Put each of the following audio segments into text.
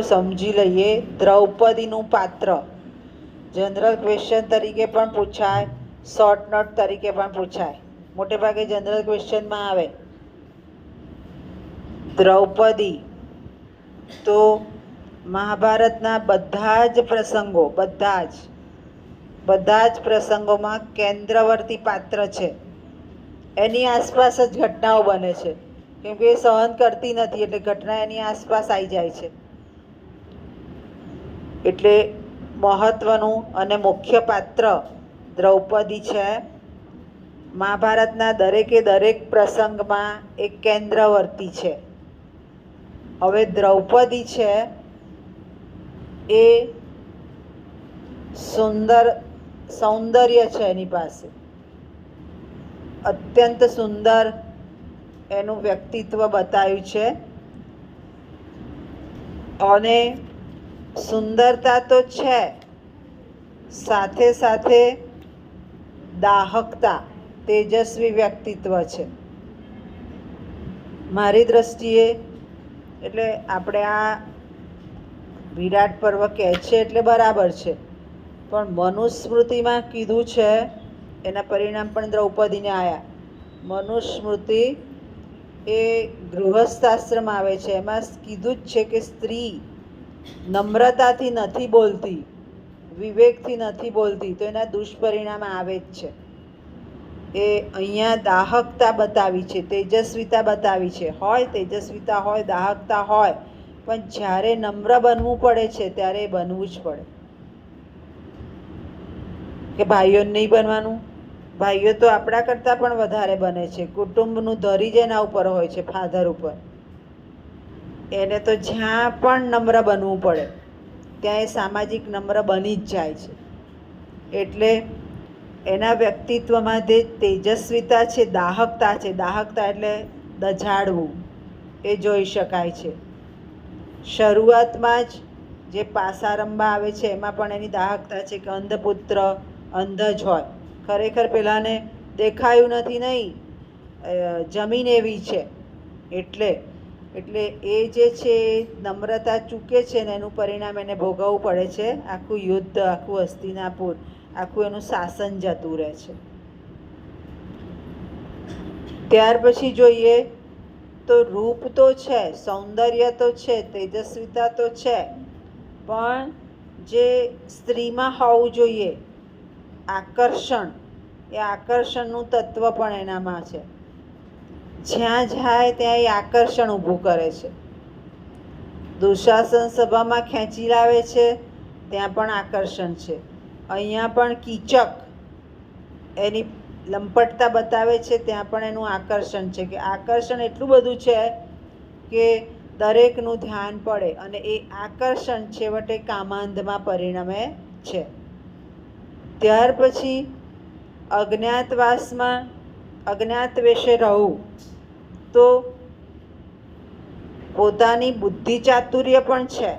સમજી લઈએ દ્રૌપદીનું પાત્ર જનરલ ક્વેશ્ચન તરીકે પણ પૂછાય, શોર્ટ નોટ તરીકે પણ પૂછાય. મોટે ભાગે જનરલ ક્વેશ્ચનમાં આવે. દ્રૌપદી તો મહાભારતના બધા જ પ્રસંગોમાં કેન્દ્રવર્તી પાત્ર છે. એની આસપાસ જ ઘટનાઓ બને છે, કેમ કે એ સહન કરતી નથી એટલે ઘટના એની આસપાસ આવી જાય છે. એટલે મહત્વનું અને મુખ્ય પાત્ર દ્રૌપદી છે. મહાભારતના દરેક પ્રસંગમાં એક કેન્દ્રવર્તી છે. હવે દ્રૌપદી છે એ સૌંદર્ય છે એની પાસે, અત્યંત સુંદર એનું વ્યક્તિત્વ બતાવ્યું છે. અને સુંદરતા તો છે, સાથે સાથે દાહકતા, તેજસ્વી વ્યક્તિત્વ છે. મારી દ્રષ્ટિએ એટલે આપણે આ વિરાટ પર્વ કહે છે એટલે બરાબર છે, પણ મનુસ્મૃતિમાં કીધું છે એના પરિણામ પણ દ્રૌપદીને આવ્યા. મનુસ્મૃતિ એ ગૃહસ્થાશ્રમ આવે છે, એમાં કીધું જ છે કે સ્ત્રી નમ્રતાથી નથી બોલતી, વિવેકથી નથી બોલતી તો એના દુષ્પરિણામ આવે જ છે. એ અહીંયા દાહકતા બતાવી છે, તેજસ્વીતા બતાવી છે. હોય તેજસ્વીતા હોય, દાહકતા હોય, પણ જ્યારે નમ્ર બનવું પડે છે ત્યારે બનવું જ પડે. કે ભાઈઓને નહીં બનવાનું? ભાઈઓ તો આપણા કરતાં પણ વધારે બને છે. કુટુંબનું ધરી જ એના ઉપર હોય છે, ફાધર ઉપર. એને તો જ્યાં પણ નમ્ર બનવું પડે ત્યાં એ સામાજિક નમ્ર બની જ જાય છે. એટલે એના વ્યક્તિત્વમાં જે તેજસ્વીતા છે, દાહકતા છે, દાહકતા એટલે દઝાડવું, એ જોઈ શકાય છે. શરૂઆતમાં જ જે પાસા રમવા આવે છે એમાં પણ એની દાહકતા છે કે અંધપુત્ર અંધ જ હોય. ખરેખર પેલાને દેખાયું નથી, નહીં જમીન એવી છે. એટલે એ જે છે નમ્રતા ચૂકે છે ને એનું પરિણામ એને ભોગવવું પડે છે. આખું યુદ્ધ, આખું હસ્તિનાપુર, આખું એનું શાસન જતું રહે છે. ત્યાર પછી જોઈએ તો રૂપ તો છે, સૌંદર્ય તો છે, તેજસ્વીતા તો છે, પણ જે સ્ત્રીમાં હોવું જોઈએ આકર્ષણ, એ આકર્ષણનું તત્વ પણ એનામાં છે. જ્યાં જાય ત્યાં એ આકર્ષણ ઊભું કરે છે. દુશાસન સભામાં ખેંચી લાવે છે, ત્યાં પણ આકર્ષણ છે. અહીંયા પણ કીચક એની લંપટતા બતાવે છે, ત્યાં પણ એનું આકર્ષણ છે. કે આકર્ષણ એટલું બધું છે કે દરેકનું ધ્યાન પડે, અને એ આકર્ષણ છેવટે કામાંધમાં પરિણમે છે. ત્યાર પછી અજ્ઞાત વેશે રહવું, તો પોતાની બુદ્ધિ ચાતુર્ય પણ છે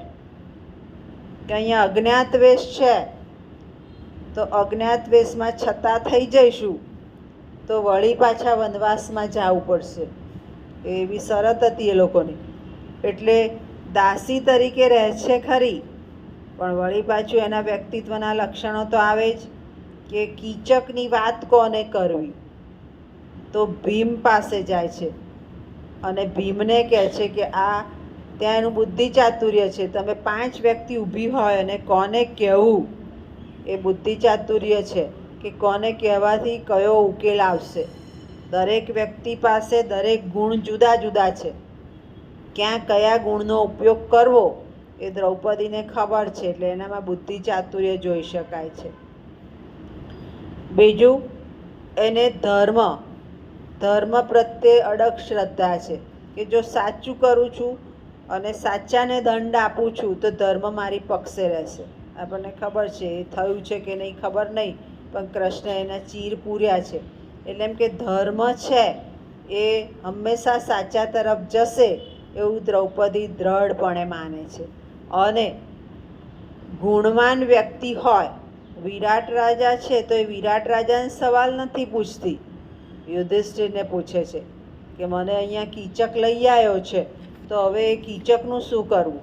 કે અહીંયા અજ્ઞાત વેશ છે તો અજ્ઞાત વેશમાં છતાં થઈ જઈશું તો વળી પાછા વનવાસમાં જવું પડશે, એવી શરત હતી એ લોકોની. એટલે દાસી તરીકે રહે છે ખરી, પણ વળી પાછું એના વ્યક્તિત્વના લક્ષણો તો આવે જ. કે કીચકની વાત કોને કરવી, તો ભીમ પાસે જાય છે અને ભીમને કહે છે કે ત્યાં એનું બુદ્ધિ ચાતુર્ય છે. તમે 5 વ્યક્તિ ઊભી હોય અને કોને કહેવું, એ બુદ્ધિ ચાતુર્ય છે કે કોને કહેવાથી કયો ઉકેલ આવશે. દરેક વ્યક્તિ પાસે દરેક ગુણ જુદા જુદા છે, ક્યાં કયા ગુણનો ઉપયોગ કરવો એ દ્રૌપદીને ખબર છે. એટલે એનામાં બુદ્ધિ ચાતુર્ય જોઈ શકાય છે. બીજું, એને ધર્મ પ્રત્યે અડગ શ્રદ્ધા છે કે જો સાચું કરું છું અને સાચાને દંડ આપું છું તો ધર્મ મારી પક્ષે રહેશે. આપણને ખબર છે એ થયું છે કે નહીં ખબર નહીં, પણ કૃષ્ણ એના ચીર પૂર્યા છે. એટલે એમ કે ધર્મ છે એ હંમેશા સાચા તરફ જશે એવું દ્રૌપદી દ્રઢપણે માને છે. અને ગુણવાન વ્યક્તિ હોય, વિરાટ રાજા છે તો એ વિરાટ રાજાને સવાલ નથી પૂછતી, યુધિષ્ઠિરને પૂછે છે કે મને અહીંયા કીચક લઈ આવ્યો છે તો હવે એ કીચકનું શું કરવું.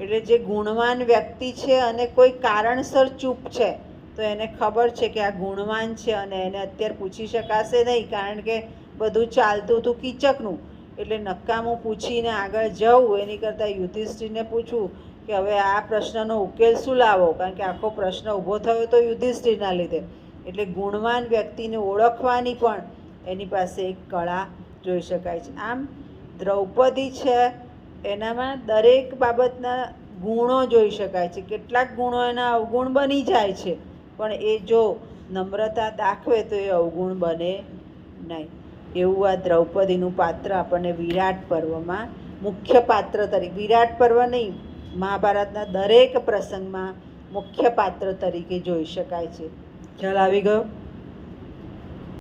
એટલે જે ગુણવાન વ્યક્તિ છે અને કોઈ કારણસર ચૂપ છે તો એને ખબર છે કે આ ગુણવાન છે અને એને અત્યારે પૂછી શકાશે નહીં, કારણ કે બધું ચાલતું હતું કીચકનું. એટલે નકામું પૂછીને આગળ જવું એની કરતાં યુધિષ્ઠિરને પૂછવું કે હવે આ પ્રશ્નનો ઉકેલ શું લાવો, કારણ કે આખો પ્રશ્ન ઊભો થયો તો યુધિષ્ઠિરના લીધે. એટલે ગુણવાન વ્યક્તિને ઓળખવાની પણ એની પાસે એક કળા જોઈ શકાય છે. આમ દ્રૌપદી છે એનામાં દરેક બાબતના ગુણો જોઈ શકાય છે. કેટલાક ગુણો એના અવગુણ બની જાય છે, પણ એ જો નમ્રતા દાખવે તો એ અવગુણ બને નહીં. એવું આ દ્રૌપદીનું પાત્ર આપણને વિરાટ પર્વમાં મુખ્ય પાત્ર તરીકે, વિરાટ પર્વ નહીં, મહાભારતના દરેક પ્રસંગમાં મુખ્ય પાત્ર તરીકે જોઈ શકાય છે. ખ્યાલ આવી ગયો?